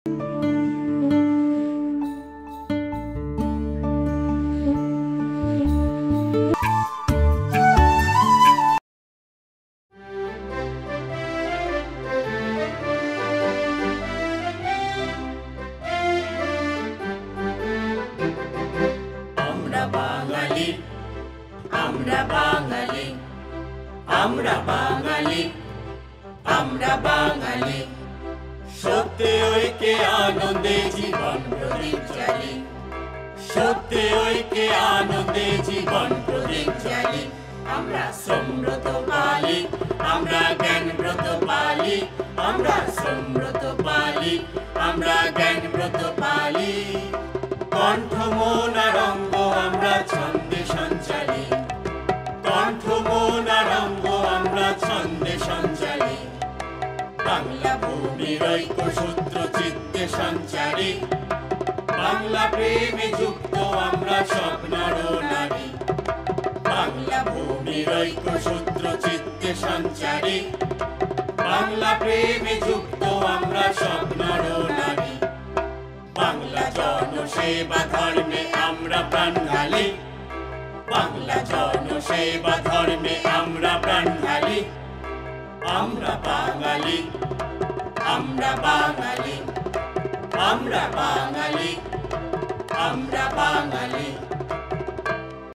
আমরা বাঙালি, আমরা বাঙালি, আমরা বাঙালি, সত্যে ঐক্যে আনন্দে জীবন প্রদীপ জ্বালি, সত্যে ঐক্যে আনন্দে জীবন প্রদীপ জ্বালি। আমরা শ্রমব্রত পালি, আমরা জ্ঞানব্রত পালি, আমরা শ্রমব্রত পালি, আমরা জ্ঞানব্রত পালি। কণ্ঠ মন আর অঙ্গ আমরা ছন্দে সঞ্চালি, কণ্ঠ মন আর অঙ্গ আমরা ছন্দে সঞ্চালি। বাংলা ভূমির ঐক্য সূত্র চিত্তে সঞ্চারী, বাংলা প্রেমে যুক্ত আমরা সব নর নারী। বাংলা ভূমির ঐক্য সূত্র চিত্তে সঞ্চারী, বাংলা প্রেমে যুক্ত আমরা সব নর নারী। বাংলা জনসেবা ধর্মে আমরা প্রাণ ঢালি, বাংলা জনসেবা ধর্মে আমরা প্রাণ ঢালি। আমরা বাঙালি, আমরা বাঙালি, আমরা বাঙালি, আমরা বাঙালি।